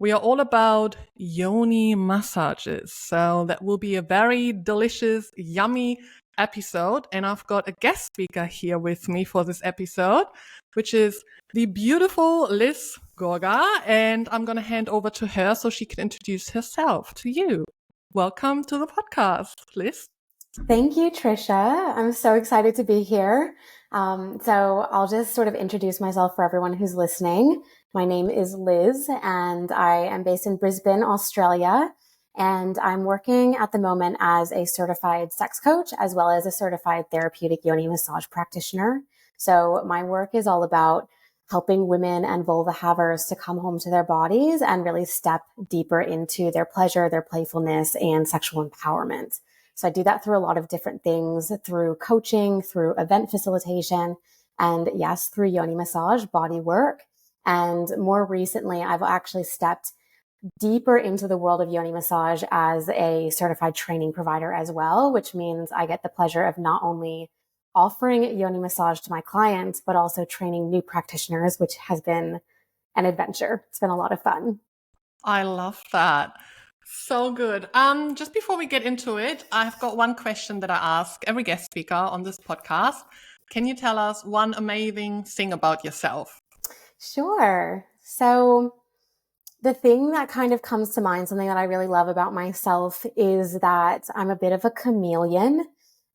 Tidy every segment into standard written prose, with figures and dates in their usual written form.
we are all about Yoni massages. So that will be a very delicious, yummy episode. And I've got a guest speaker here with me for this episode, which is the beautiful Liz Gorga. And I'm going to hand over to her so she can introduce herself to you. Welcome to the podcast, Liz. Thank you, Trisha. I'm so excited to be here. So I'll just sort of introduce myself for everyone who's listening. My name is Liz, and I am based in Brisbane, Australia. And I'm working at the moment as a certified sex coach, as well as a certified therapeutic yoni massage practitioner. So my work is all about helping women and vulva havers to come home to their bodies and really step deeper into their pleasure, their playfulness, and sexual empowerment. So I do that through a lot of different things, through coaching, through event facilitation, and yes, through yoni massage, body work. And more recently, I've actually stepped deeper into the world of yoni massage as a certified training provider as well, which means I get the pleasure of not only offering yoni massage to my clients, but also training new practitioners, which has been an adventure. It's been a lot of fun. I love that. So good. Just before we get into it, I've got one question that I ask every guest speaker on this podcast. Can you tell us one amazing thing about yourself? Sure. So the thing that kind of comes to mind, something that I really love about myself, is that I'm a bit of a chameleon.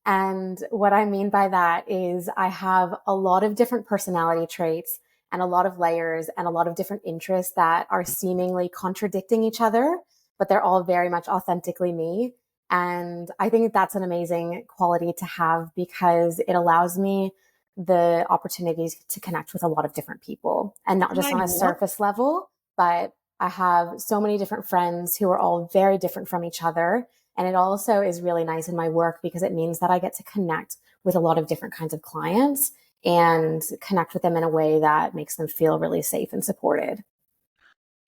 And what I mean by that is I have a lot of different personality traits and a lot of layers and a lot of different interests that are seemingly contradicting each other, but they're all very much authentically me. And I think that's an amazing quality to have because it allows me the opportunities to connect with a lot of different people, and not just on a surface level, but I have so many different friends who are all very different from each other. And it also is really nice in my work because it means that I get to connect with a lot of different kinds of clients and connect with them in a way that makes them feel really safe and supported.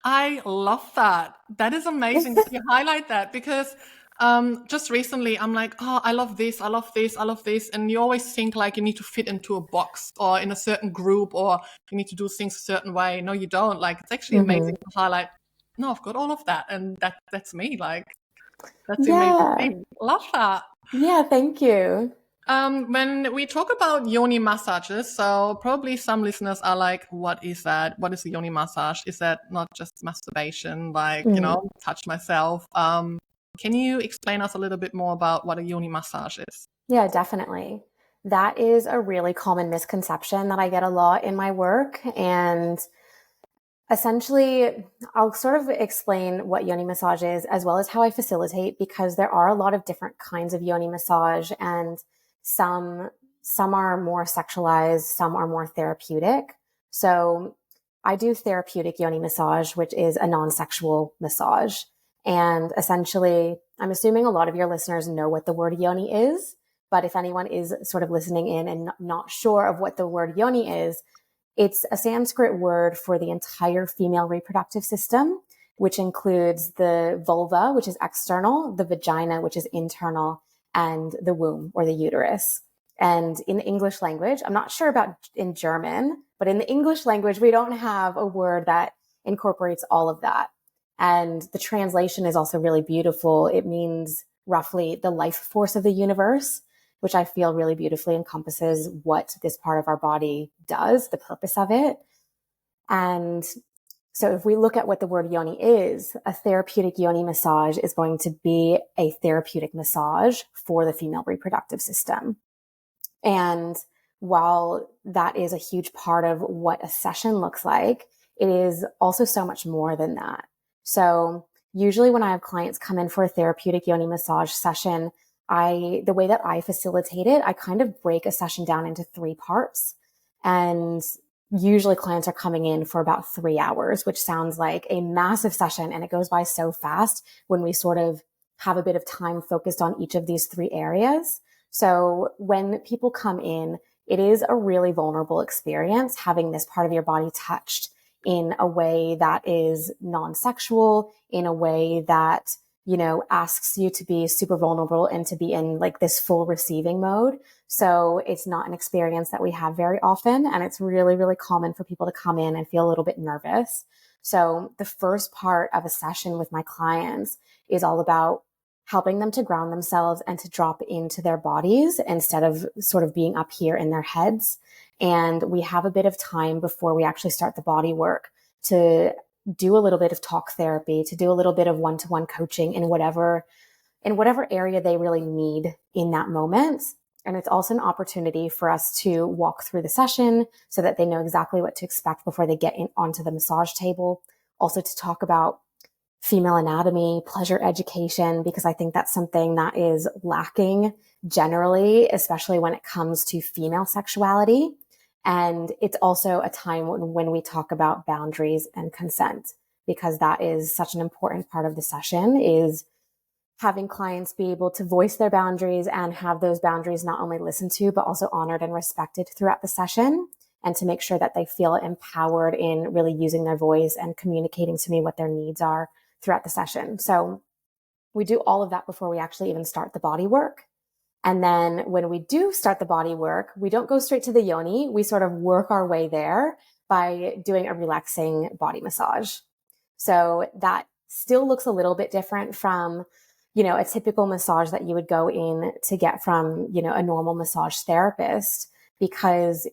I love that. That is amazing that you highlight that because just recently I'm like, oh, I love this, I love this, I love this. And you always think like you need to fit into a box or in a certain group or you need to do things a certain way. No, you don't. Like, it's actually amazing to highlight, no, I've got all of that. And that's me. Like, that's the amazing thing. Love that. Yeah, thank you. When we talk about yoni massages, so probably some listeners are like, what is that? What is a yoni massage? Is that not just masturbation? Like, touch myself. Can you explain us a little bit more about what a yoni massage is? Yeah, definitely. That is a really common misconception that I get a lot in my work. And essentially, I'll sort of explain what yoni massage is as well as how I facilitate, because there are a lot of different kinds of yoni massage, and some are more sexualized, some are more therapeutic. So I do therapeutic yoni massage, which is a non-sexual massage. And essentially, I'm assuming a lot of your listeners know what the word yoni is, but if anyone is sort of listening in and not sure of what the word yoni is, it's a Sanskrit word for the entire female reproductive system, which includes the vulva, which is external, the vagina, which is internal, and the womb or the uterus. And in the English language, I'm not sure about in German, but in the English language, we don't have a word that incorporates all of that. And the translation is also really beautiful. It means roughly the life force of the universe, which I feel really beautifully encompasses what this part of our body does, the purpose of it. And so if we look at what the word yoni is, a therapeutic yoni massage is going to be a therapeutic massage for the female reproductive system. And while that is a huge part of what a session looks like, it is also so much more than that. So usually when I have clients come in for a therapeutic yoni massage session, the way that I facilitate it, I kind of break a session down into 3 parts. And usually clients are coming in for about 3 hours, which sounds like a massive session. And it goes by so fast when we sort of have a bit of time focused on each of these 3 areas. So when people come in, it is a really vulnerable experience having this part of your body touched in a way that is non-sexual, in a way that, asks you to be super vulnerable and to be in like this full receiving mode. So it's not an experience that we have very often. And it's really, really common for people to come in and feel a little bit nervous. So the first part of a session with my clients is all about helping them to ground themselves and to drop into their bodies instead of sort of being up here in their heads. And we have a bit of time before we actually start the body work to do a little bit of talk therapy, to do a little bit of one-to-one coaching in whatever area they really need in that moment. And it's also an opportunity for us to walk through the session so that they know exactly what to expect before they get onto the massage table. Also to talk about female anatomy, pleasure education, because I think that's something that is lacking generally, especially when it comes to female sexuality. And it's also a time when we talk about boundaries and consent, because that is such an important part of the session, is having clients be able to voice their boundaries and have those boundaries not only listened to, but also honored and respected throughout the session, and to make sure that they feel empowered in really using their voice and communicating to me what their needs are throughout the session. So we do all of that before we actually even start the body work. And then when we do start the body work, we don't go straight to the yoni. We sort of work our way there by doing a relaxing body massage. So that still looks a little bit different from, a typical massage that you would go in to get from, a normal massage therapist, because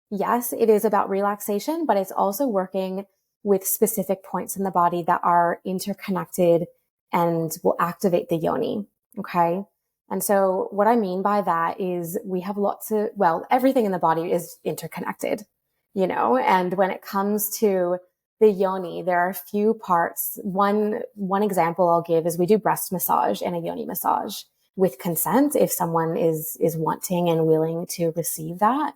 yes, it is about relaxation, but it's also working with specific points in the body that are interconnected and will activate the yoni. Okay. And so what I mean by that is we have everything in the body is interconnected, and when it comes to the yoni, there are a few parts. One example I'll give is we do breast massage and a yoni massage with consent if someone is wanting and willing to receive that.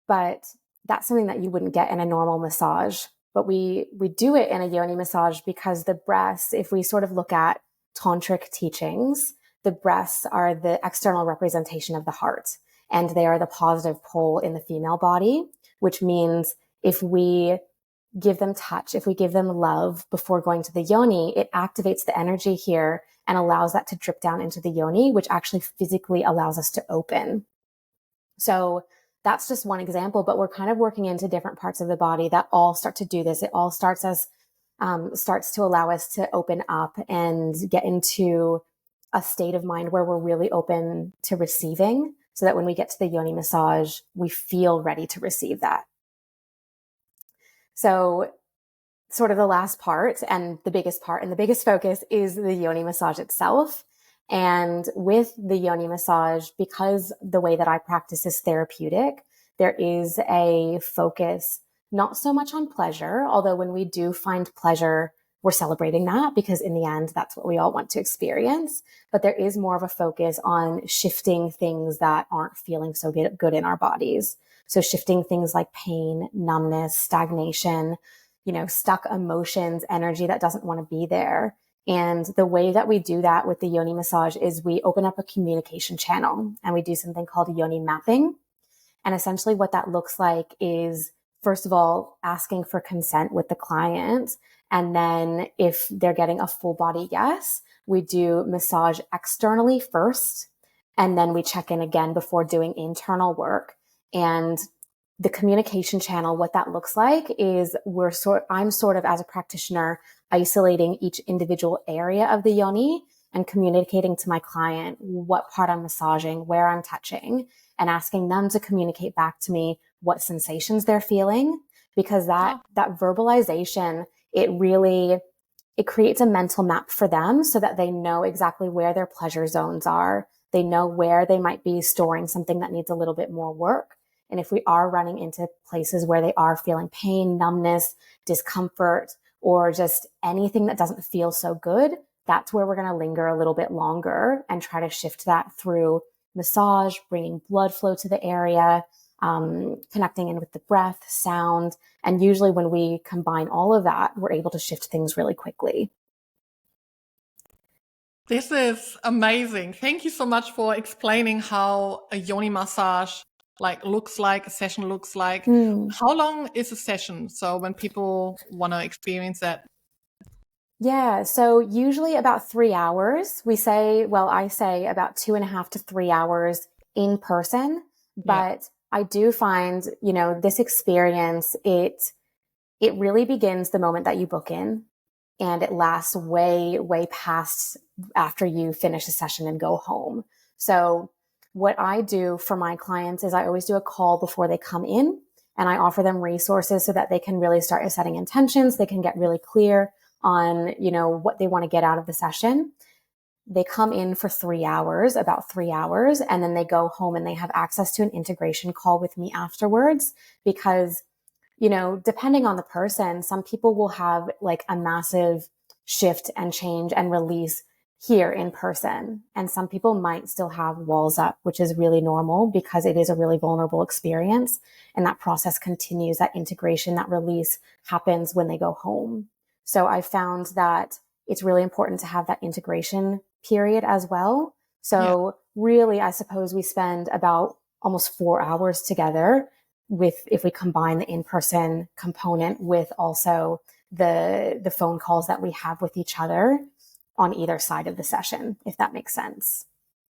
But that's something that you wouldn't get in a normal massage. But we do it in a yoni massage because the breasts, if we sort of look at tantric teachings, the breasts are the external representation of the heart, and they are the positive pole in the female body, which means if we give them touch, if we give them love before going to the yoni, it activates the energy here and allows that to drip down into the yoni, which actually physically allows us to open. So that's just one example, but we're kind of working into different parts of the body that all start to do this. It all starts to allow us to open up and get into a state of mind where we're really open to receiving, so that when we get to the yoni massage, we feel ready to receive that. So sort of the last part and the biggest focus is the yoni massage itself. And with the yoni massage, because the way that I practice is therapeutic, there is a focus not so much on pleasure, although when we do find pleasure, we're celebrating that, because in the end, that's what we all want to experience. But there is more of a focus on shifting things that aren't feeling so good in our bodies. So shifting things like pain, numbness, stagnation, stuck emotions, energy that doesn't want to be there. And the way that we do that with the yoni massage is we open up a communication channel and we do something called yoni mapping. And essentially what that looks like is, first of all, asking for consent with the client. And then if they're getting a full body yes, we do massage externally first. And then we check in again before doing internal work. And the communication channel, what that looks like is I'm sort of, as a practitioner, isolating each individual area of the yoni and communicating to my client what part I'm massaging, where I'm touching, and asking them to communicate back to me what sensations they're feeling, because that verbalization, it creates a mental map for them so that they know exactly where their pleasure zones are. They know where they might be storing something that needs a little bit more work. And if we are running into places where they are feeling pain, numbness, discomfort, or just anything that doesn't feel so good, that's where we're going to linger a little bit longer and try to shift that through massage, bringing blood flow to the area, connecting in with the breath, sound. And usually when we combine all of that, we're able to shift things really quickly. This is amazing. Thank you so much for explaining how a yoni massage a session looks like. How long is a session? So when people want to experience that? Yeah. So usually about 3 hours. I say about 2.5 to 3 hours in person. But I do find, this experience, It really begins the moment that you book in, and it lasts way, way past after you finish a session and go home. So what I do for my clients is I always do a call before they come in, and I offer them resources so that they can really start setting intentions. They can get really clear on, what they want to get out of the session. They come in for 3 hours, about 3 hours, and then they go home and they have access to an integration call with me afterwards because depending on the person, some people will have like a massive shift and change and release here in person. And some people might still have walls up, which is really normal because it is a really vulnerable experience. And that process continues, that integration, that release happens when they go home. So I found that it's really important to have that integration period as well. So really, I suppose we spend about almost 4 hours together if we combine the in-person component with also the phone calls that we have with each other on either side of the session, if that makes sense.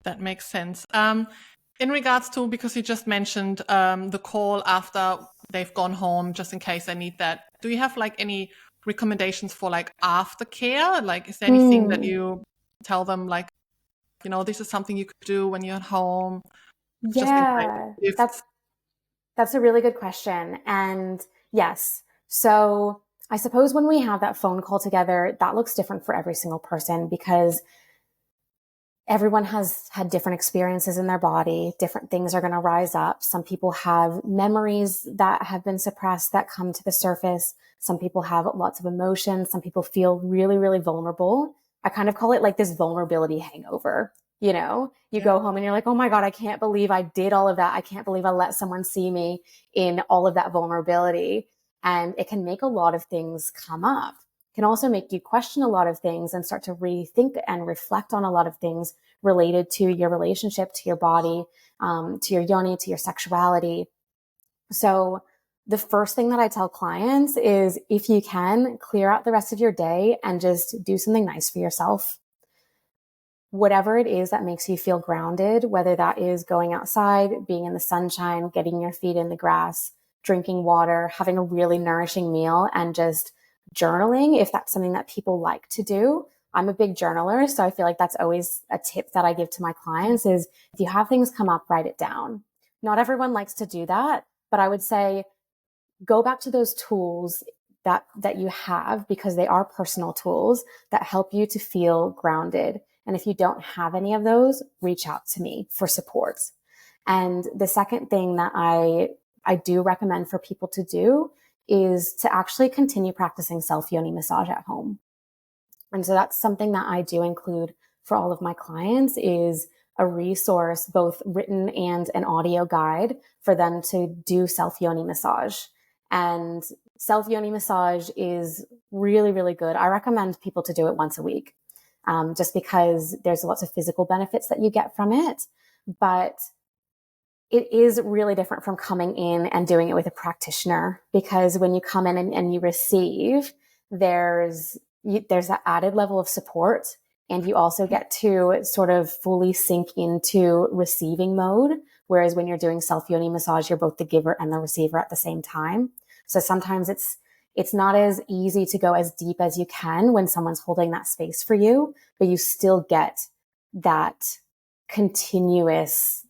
That makes sense. In regards to, because you just mentioned the call after they've gone home, just in case I need that, do you have like any recommendations for like aftercare? Like, is there anything that you tell them, like, this is something you could do when you're at home, just in case Yeah, if that's a really good question. And yes, so I suppose when we have that phone call together, that looks different for every single person because everyone has had different experiences in their body. Different things are going to rise up. Some people have memories that have been suppressed that come to the surface. Some people have lots of emotions. Some people feel really, really vulnerable. I kind of call it like this vulnerability hangover. You go home and you're like, oh my God, I can't believe I did all of that. I can't believe I let someone see me in all of that vulnerability. And it can make a lot of things come up. It can also make you question a lot of things and start to rethink and reflect on a lot of things related to your relationship, to your body, to your yoni, to your sexuality. So the first thing that I tell clients is if you can, clear out the rest of your day and just do something nice for yourself. Whatever it is that makes you feel grounded, whether that is going outside, being in the sunshine, getting your feet in the grass, drinking water, having a really nourishing meal, and just journaling, if that's something that people like to do. I'm a big journaler, so I feel like that's always a tip that I give to my clients is if you have things come up, write it down. Not everyone likes to do that, but I would say go back to those tools that you have because they are personal tools that help you to feel grounded. And if you don't have any of those, reach out to me for support. And the second thing that I do recommend for people to do is to actually continue practicing self-yoni massage at home. And so that's something that I do include for all of my clients is a resource, both written and an audio guide for them to do self-yoni massage. And self-yoni massage is really, really good. I recommend people to do it once a week, just because there's lots of physical benefits that you get from it. But it is really different from coming in and doing it with a practitioner, because when you come in and you receive, there's that added level of support, and you also get to sort of fully sink into receiving mode. Whereas when you're doing self-yoni massage, you're both the giver and the receiver at the same time. So sometimes it's not as easy to go as deep as you can when someone's holding that space for you, but you still get that continuous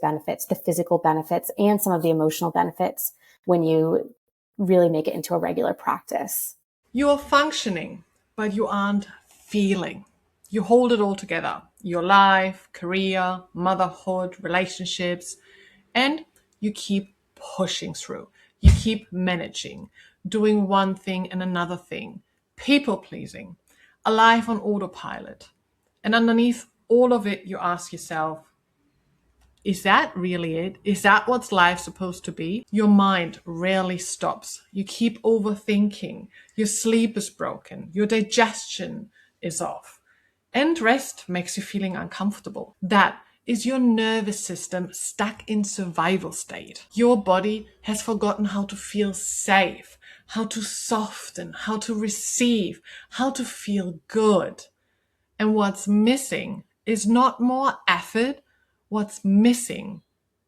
benefits, the physical benefits, and some of the emotional benefits when you really make it into a regular practice. you're functioning, but you aren't feeling. You hold it all together. Your life, career, motherhood, relationships, and you keep pushing through. You keep managing, doing one thing and another thing, people pleasing, a life on autopilot. And underneath all of it, you ask yourself, is that really it? Is that what's life supposed to be? Your mind rarely stops. You keep overthinking. Your sleep is broken. Your digestion is off. And rest makes you feeling uncomfortable. That is your nervous system stuck in survival state. Your body has forgotten how to feel safe, how to soften, how to receive, how to feel good. And what's missing is not more effort. What's missing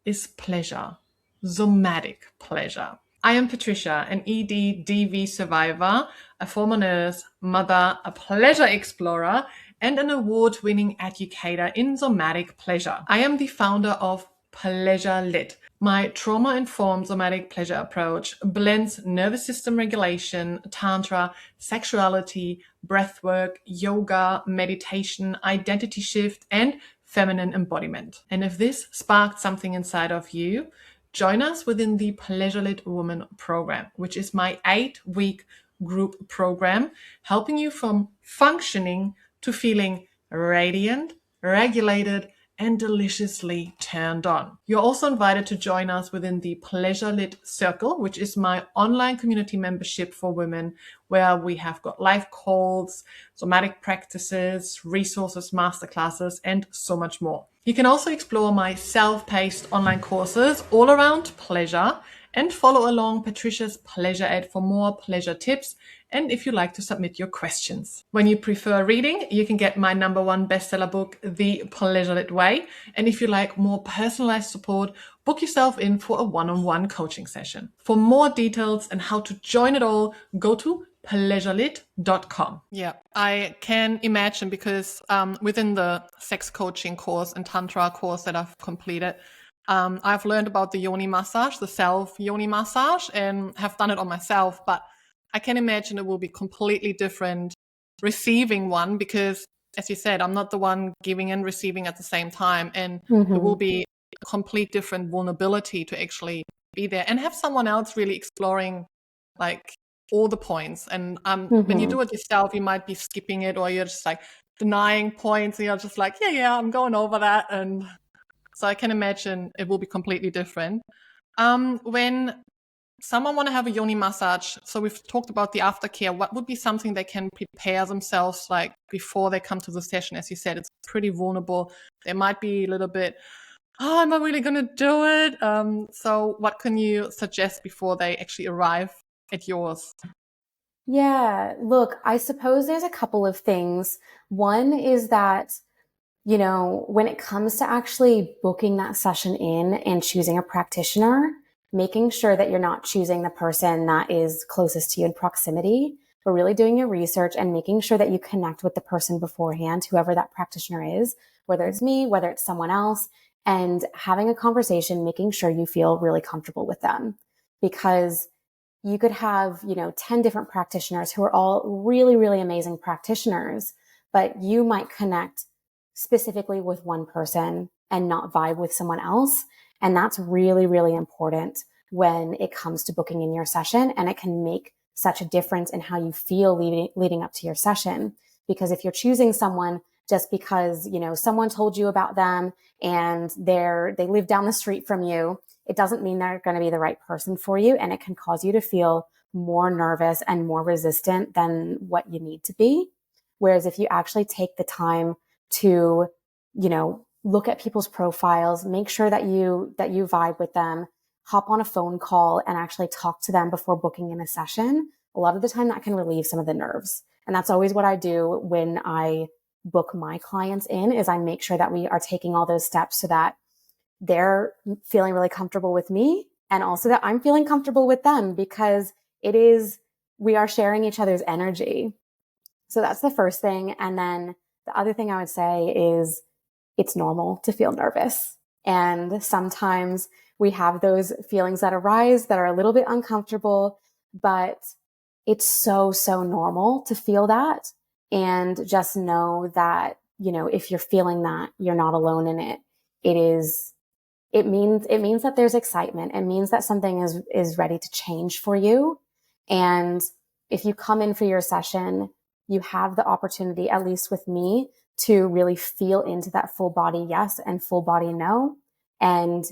is pleasure, somatic pleasure. I am Patricia, an ED/DV survivor, a former nurse, mother, a pleasure explorer, and an award-winning educator in somatic pleasure. I am the founder of Pleasure Lit. My trauma-informed somatic pleasure approach blends nervous system regulation, tantra, sexuality, breathwork, yoga, meditation, identity shift, and feminine embodiment. And if this sparked something inside of you, join us within the Pleasure Lit Woman program, which is my 8-week group program, helping you from functioning to feeling radiant, regulated, and deliciously turned on. You're also invited to join us within the Pleasure Lit Circle, which is my online community membership for women, where we have got live calls, somatic practices, resources, masterclasses, and so much more. You can also explore my self-paced online courses all around pleasure and follow along Patricia's Pleasure Ed for more pleasure tips, and if you like to submit your questions. When you prefer reading, you can get my #1 bestseller book, The Pleasure Lit Way. And if you like more personalized support, book yourself in for a one-on-one coaching session. For more details and how to join it all, go to pleasurelit.com. Yeah, I can imagine, because within the sex coaching course and tantra course that I've completed, I've learned about the Yoni massage, the self Yoni massage, and have done it on myself. But I can imagine it will be completely different receiving one, because, as you said, I'm not the one giving and receiving at the same time. And it will be a complete different vulnerability to actually be there and have someone else really exploring like all the points. And when you do it yourself, you might be skipping it, or you're just like denying points, and you're just like, yeah, I'm going over that. And so I can imagine it will be completely different. When someone want to have a Yoni massage, so we've talked about the aftercare, what would be something they can prepare themselves like before they come to the session? As you said, it's pretty vulnerable. They might be a little bit, oh, am I really going to do it? So what can you suggest before they actually arrive at yours? Yeah, look, I suppose there's a couple of things. One is that, when it comes to actually booking that session in and choosing a practitioner, making sure that you're not choosing the person that is closest to you in proximity, but really doing your research and making sure that you connect with the person beforehand, whoever that practitioner is, whether it's me, whether it's someone else, and having a conversation, making sure you feel really comfortable with them. Because you could have, 10 different practitioners who are all really, really amazing practitioners, but you might connect specifically with one person and not vibe with someone else. And that's really, really important when it comes to booking in your session. And it can make such a difference in how you feel leading up to your session. Because if you're choosing someone just because, someone told you about them and they live down the street from you, it doesn't mean they're going to be the right person for you. And it can cause you to feel more nervous and more resistant than what you need to be. Whereas if you actually take the time to, look at people's profiles, make sure that you vibe with them, hop on a phone call and actually talk to them before booking in a session, a lot of the time that can relieve some of the nerves. And that's always what I do when I book my clients in, is I make sure that we are taking all those steps so that they're feeling really comfortable with me, and also that I'm feeling comfortable with them, because we are sharing each other's energy. So that's the first thing. And then the other thing I would say is it's normal to feel nervous. And sometimes we have those feelings that arise that are a little bit uncomfortable, but it's so, so normal to feel that. And just know that, if you're feeling that, you're not alone in it. It means that there's excitement. It means that something is ready to change for you. And if you come in for your session, you have the opportunity, at least with me, to really feel into that full body yes and full body no. And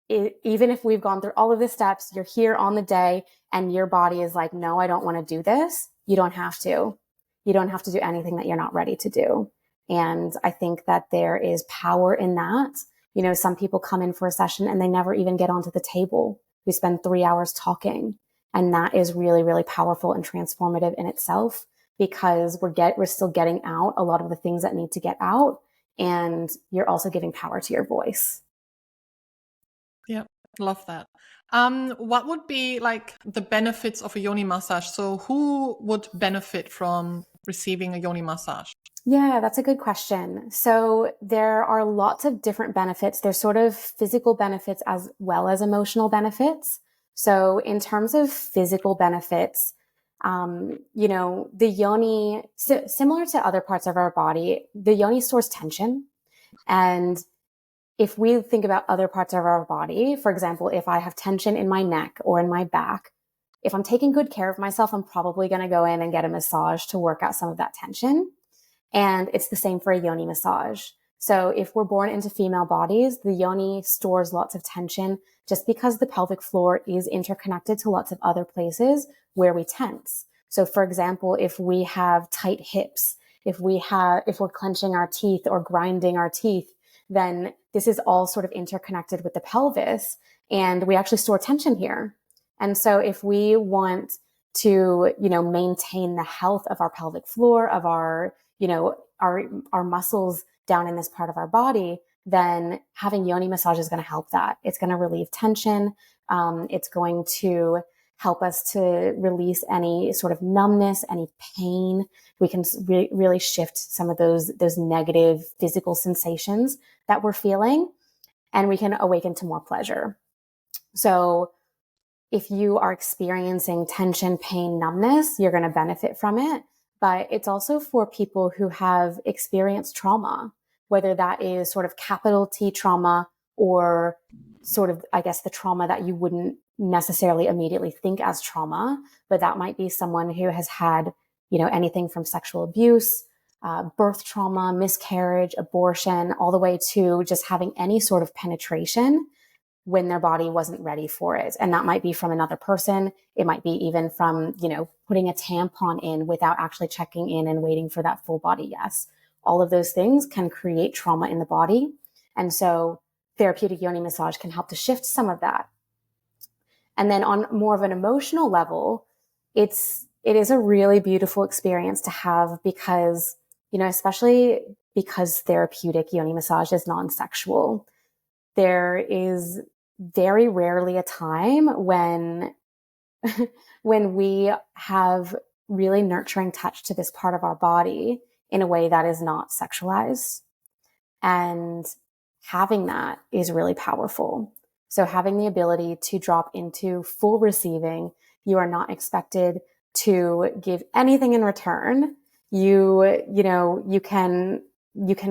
even if we've gone through all of the steps, you're here on the day and your body is like, no, I don't want to do this. You don't have to. You don't have to do anything that you're not ready to do. And I think that there is power in that. Some people come in for a session and they never even get onto the table. We spend 3 hours talking, and that is really, really powerful and transformative in itself, because we're still getting out a lot of the things that need to get out, and you're also giving power to your voice. Yeah, love that. What would be like the benefits of a yoni massage? So who would benefit from receiving a yoni massage? Yeah, that's a good question. So there are lots of different benefits. There's sort of physical benefits as well as emotional benefits. So in terms of physical benefits, the yoni, similar to other parts of our body, the yoni stores tension. And if we think about other parts of our body, for example, if I have tension in my neck or in my back, if I'm taking good care of myself, I'm probably going to go in and get a massage to work out some of that tension. And it's the same for a yoni massage. So if we're born into female bodies, the yoni stores lots of tension just because the pelvic floor is interconnected to lots of other places where we tense. So for example, if we have tight hips, if we're clenching our teeth or grinding our teeth, then this is all sort of interconnected with the pelvis, and we actually store tension here. And so if we want to, maintain the health of our pelvic floor, of our muscles down in this part of our body, then having yoni massage is going to help that. It's going to relieve tension. It's going to help us to release any sort of numbness, any pain. We can really shift some of those negative physical sensations that we're feeling, and we can awaken to more pleasure. So if you are experiencing tension, pain, numbness, you're going to benefit from it. But it's also for people who have experienced trauma, whether that is sort of capital T trauma or sort of, I guess, the trauma that you wouldn't necessarily immediately think as trauma, but that might be someone who has had, anything from sexual abuse, birth trauma, miscarriage, abortion, all the way to just having any sort of penetration when their body wasn't ready for it. And that might be from another person. It might be even from, putting a tampon in without actually checking in and waiting for that full body yes. All of those things can create trauma in the body. And so therapeutic yoni massage can help to shift some of that. And then on more of an emotional level, it is a really beautiful experience to have because, especially because therapeutic yoni massage is non-sexual. There is very rarely a time when we have really nurturing touch to this part of our body in a way that is not sexualized. And having that is really powerful. So having the ability to drop into full receiving, you are not expected to give anything in return. You can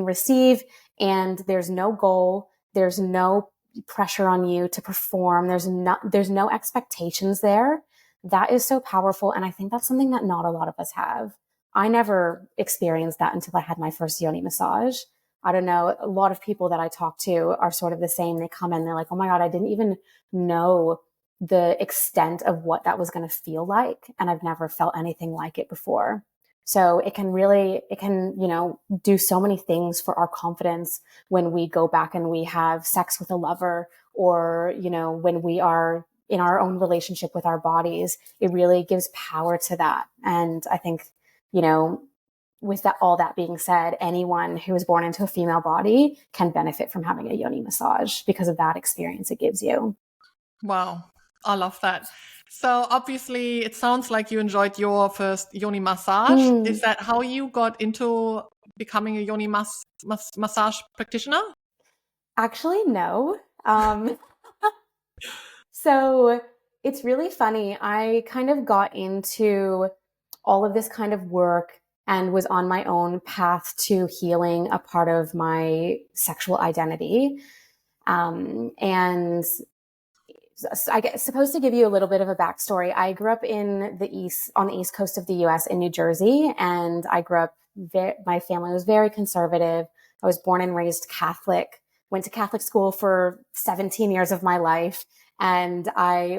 receive, and there's no goal. There's no pressure on you to perform. There's no expectations there. That is so powerful. And I think that's something that not a lot of us have. I never experienced that until I had my first yoni massage. I don't know. A lot of people that I talk to are sort of the same. They come in, they're like, oh my God, I didn't even know the extent of what that was going to feel like. And I've never felt anything like it before. So it can, do so many things for our confidence when we go back and we have sex with a lover, or, when we are in our own relationship with our bodies. It really gives power to that. And I think, with all that being said, anyone who is born into a female body can benefit from having a yoni massage because of that experience it gives you. Wow, I love that. So obviously, it sounds like you enjoyed your first yoni massage. Is that how you got into becoming a yoni massage practitioner? Actually, no. So it's really funny. I kind of got into all of this kind of work and was on my own path to healing a part of my sexual identity. And I guess supposed to give you a little bit of a backstory. I grew up on the East Coast of the US in New Jersey, and I grew up, my family was very conservative. I was born and raised Catholic, went to Catholic school for 17 years of my life. And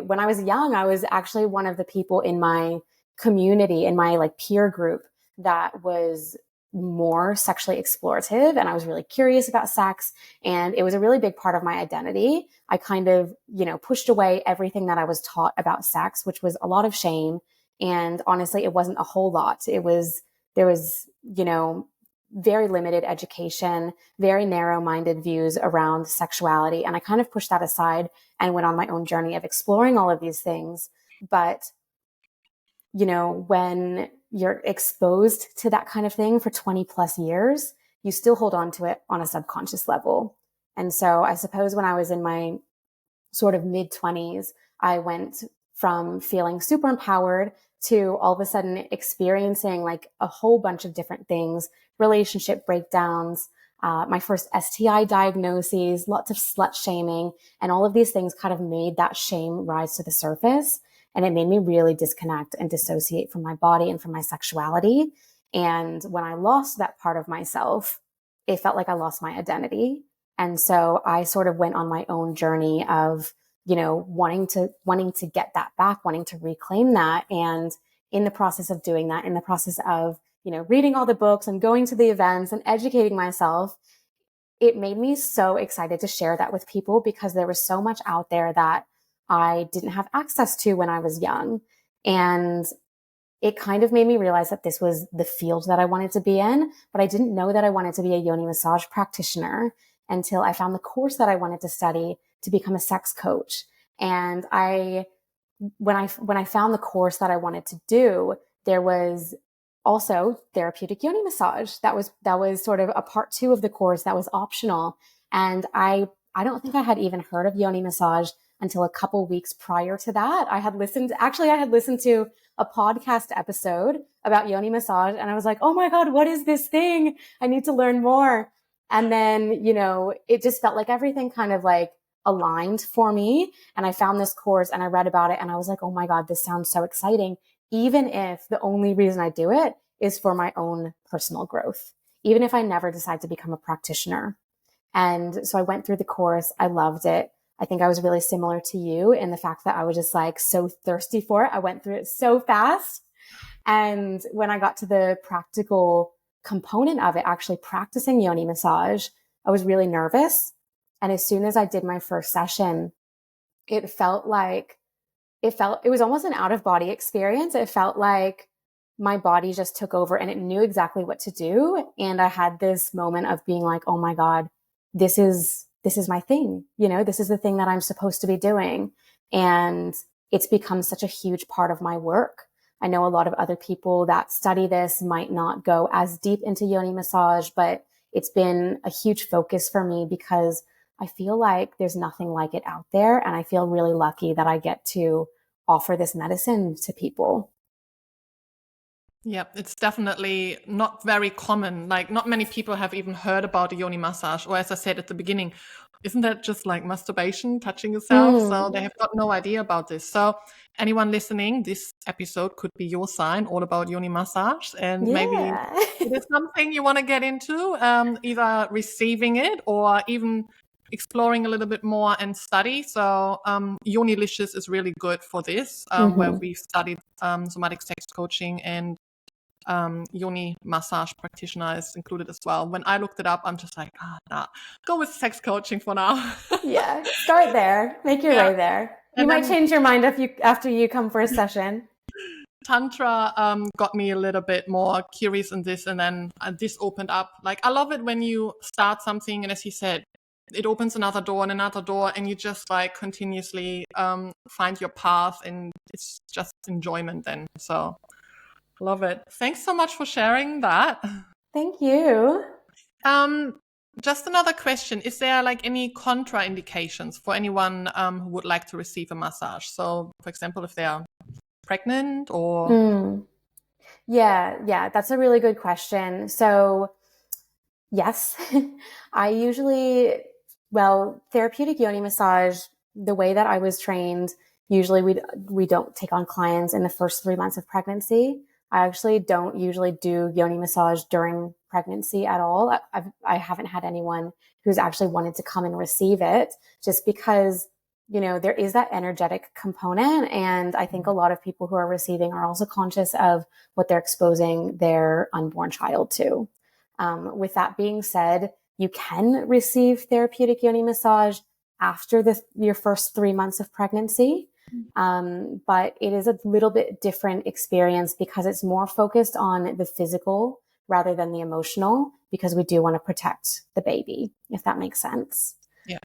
when I was young, I was actually one of the people in my community, in my peer group, that was more sexually explorative. And I was really curious about sex. And it was a really big part of my identity. I kind of, pushed away everything that I was taught about sex, which was a lot of shame. And honestly, it wasn't a whole lot. There was, very limited education, very narrow-minded views around sexuality. And I kind of pushed that aside and went on my own journey of exploring all of these things. But, you know, when you're exposed to that kind of thing for 20 plus years, you still hold on to it on a subconscious level. And so I suppose when I was in my sort of mid-20s, I went from feeling super empowered to all of a sudden experiencing like a whole bunch of different things, relationship breakdowns, my first STI diagnoses, lots of slut shaming, and all of these things kind of made that shame rise to the surface. And it made me really disconnect and dissociate from my body and from my sexuality. And when I lost that part of myself, it felt like I lost my identity. And so I sort of went on my own journey of, you know, wanting to get that back, wanting to reclaim that. And in the process of doing that, in the process of, you know, reading all the books and going to the events and educating myself, it made me so excited to share that with people because there was so much out there that I didn't have access to when I was young. And it kind of made me realize that this was the field that I wanted to be in, but I didn't know that I wanted to be a yoni massage practitioner until I found the course that I wanted to study to become a sex coach. And when I found the course that I wanted to do, there was also therapeutic yoni massage. That was sort of a part 2 of the course that was optional. And I don't think I had even heard of yoni massage until a couple weeks prior to that. I had listened to a podcast episode about yoni massage, and I was like, oh my God, what is this thing? I need to learn more. And then, you know, it just felt like everything kind of like aligned for me. And I found this course and I read about it and I was like, oh my God, this sounds so exciting. Even if the only reason I do it is for my own personal growth, even if I never decide to become a practitioner. And so I went through the course. I loved it. I think I was really similar to you in the fact that I was just like so thirsty for it. I went through it so fast. And when I got to the practical component of it, actually practicing yoni massage, I was really nervous. And as soon as I did my first session, it was almost an out of body experience. It felt like my body just took over and it knew exactly what to do. And I had this moment of being like, oh my God, this is my thing. You know, this is the thing that I'm supposed to be doing. And it's become such a huge part of my work. I know a lot of other people that study this might not go as deep into yoni massage, but it's been a huge focus for me because I feel like there's nothing like it out there. And I feel really lucky that I get to offer this medicine to people. Yeah, it's definitely not very common. Like, not many people have even heard about a yoni massage. Or as I said at the beginning, isn't that just like masturbation, touching yourself? So they have got no idea about this. So anyone listening, this episode could be your sign all about yoni massage. And maybe it is something you want to get into, either receiving it or even exploring a little bit more and study. So Yonilicious is really good for this, where we studied somatic sex coaching, and yoni massage practitioner is included as well. When I looked it up, I'm just like, nah, go with sex coaching for now. Yeah, start there. Make your way there. You might change your mind after you come for a session. Tantra got me a little bit more curious in this, and then this opened up. Like, I love it when you start something, and as you said, it opens another door and another door, and you just like continuously find your path, and it's just enjoyment then. So love it. Thanks so much for sharing that. Thank you. Just another question. Is there like any contraindications for anyone who would like to receive a massage? So, for example, if they are pregnant or... Yeah, that's a really good question. So yes, therapeutic yoni massage, the way that I was trained, usually we don't take on clients in the first 3 months of pregnancy. I actually don't usually do yoni massage during pregnancy at all. I haven't had anyone who's actually wanted to come and receive it, just because, you know, there is that energetic component. And I think a lot of people who are receiving are also conscious of what they're exposing their unborn child to. With that being said, you can receive therapeutic yoni massage after your first 3 months of pregnancy. But it is a little bit different experience because it's more focused on the physical rather than the emotional, because we do want to protect the baby, if that makes sense. Yeah.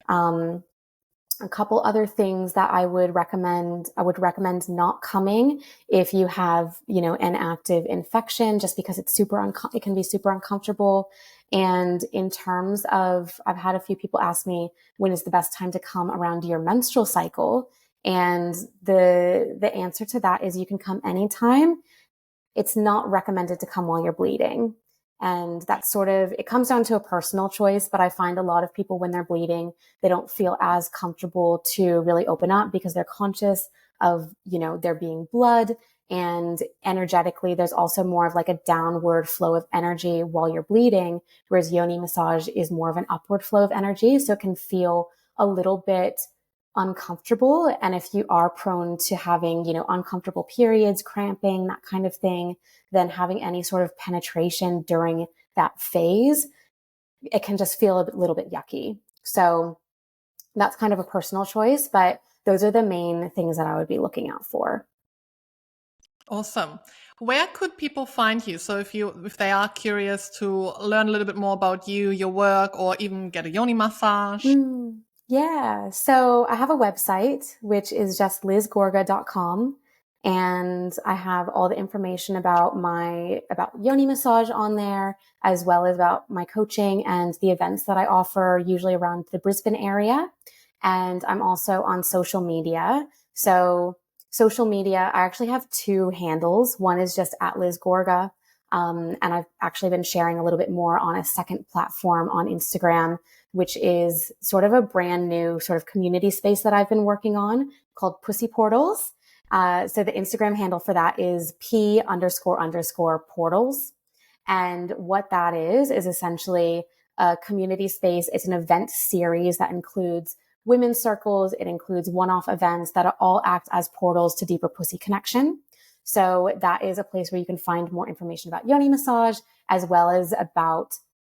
A couple other things that I would recommend not coming if you have, an active infection, just because it's it can be super uncomfortable. And in terms of, I've had a few people ask me, when is the best time to come around your menstrual cycle? And the answer to that is you can come anytime. It's not recommended to come while you're bleeding. And that's it comes down to a personal choice, but I find a lot of people, when they're bleeding, they don't feel as comfortable to really open up because they're conscious of, there being blood, and energetically, there's also more of like a downward flow of energy while you're bleeding, whereas yoni massage is more of an upward flow of energy. So it can feel a little bit uncomfortable. And if you are prone to having, uncomfortable periods, cramping, that kind of thing, then having any sort of penetration during that phase, it can just feel a little bit yucky. So that's kind of a personal choice, but those are the main things that I would be looking out for. Awesome. Where could people find you? So if they are curious to learn a little bit more about you, your work, or even get a yoni massage. Yeah. So I have a website, which is just lizgorga.com. And I have all the information about yoni massage on there, as well as about my coaching and the events that I offer, usually around the Brisbane area. And I'm also on social media. So social media, I actually have two handles. One is just at lizgorga. And I've actually been sharing a little bit more on a second platform on Instagram, which is sort of a brand new sort of community space that I've been working on called Pussy Portals. So the Instagram handle for that is P__portals. And what that is essentially a community space. It's an event series that includes women's circles. It includes one-off events that all act as portals to deeper pussy connection. So that is a place where you can find more information about yoni massage, as well as about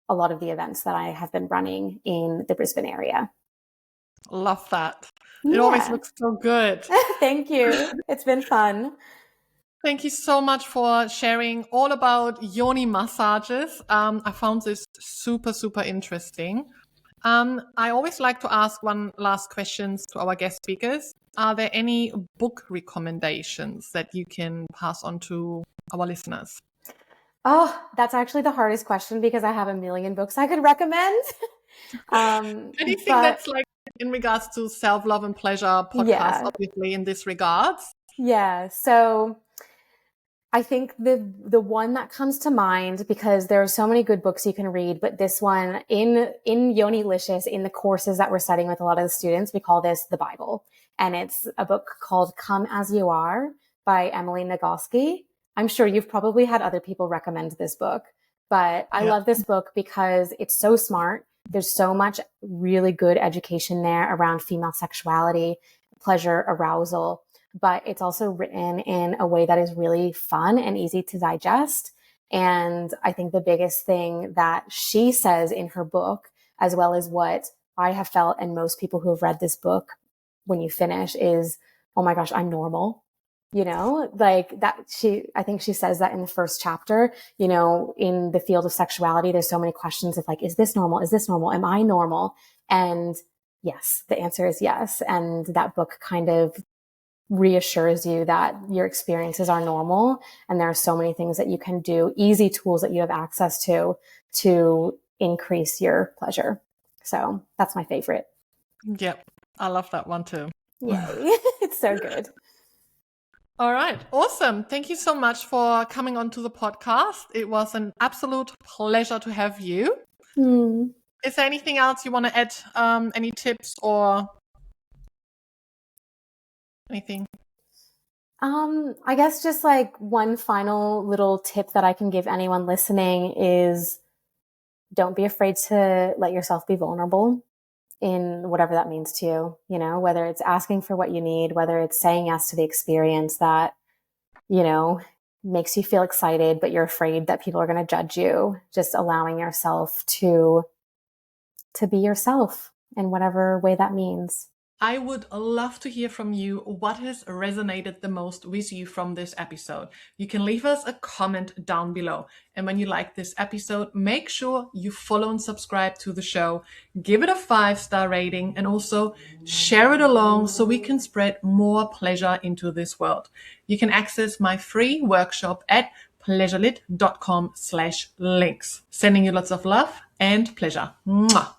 a lot of the events that I have been running in the Brisbane area. Love that. Yeah. It always looks so good. Thank you. It's been fun. Thank you so much for sharing all about yoni massages. I found this super, super interesting. I always like to ask one last questions to our guest speakers. Are there any book recommendations that you can pass on to our listeners? Oh, that's actually the hardest question because I have a million books I could recommend. Anything that's like in regards to self-love and pleasure podcast, obviously in this regards. Yeah. So I think the one that comes to mind, because there are so many good books you can read, but this one in Yonilicious, in the courses that we're studying with a lot of the students, we call this the Bible. And it's a book called Come As You Are by Emily Nagoski. I'm sure you've probably had other people recommend this book, but I love this book because it's so smart. There's so much really good education there around female sexuality, pleasure, arousal, but it's also written in a way that is really fun and easy to digest. And I think the biggest thing that she says in her book, as well as what I have felt and most people who have read this book when you finish, is, oh my gosh, I'm normal. Like that I think she says that in the first chapter, in the field of sexuality, there's so many questions of like, is this normal? Is this normal? Am I normal? And yes, the answer is yes. And that book kind of reassures you that your experiences are normal. And there are so many things that you can do, easy tools that you have access to increase your pleasure. So that's my favorite. Yep. I love that one too. Yay. It's so good. All right. Awesome. Thank you so much for coming onto the podcast. It was an absolute pleasure to have you. Is there anything else you want to add? Any tips or anything? I guess just like one final little tip that I can give anyone listening is don't be afraid to let yourself be vulnerable in whatever that means to you, whether it's asking for what you need, whether it's saying yes to the experience that, makes you feel excited, but you're afraid that people are going to judge you, just allowing yourself to be yourself in whatever way that means. I would love to hear from you what has resonated the most with you from this episode. You can leave us a comment down below. And when you like this episode, make sure you follow and subscribe to the show, give it a 5-star rating, and also share it along so we can spread more pleasure into this world. You can access my free workshop at pleasurelit.com/links. Sending you lots of love and pleasure. Mwah.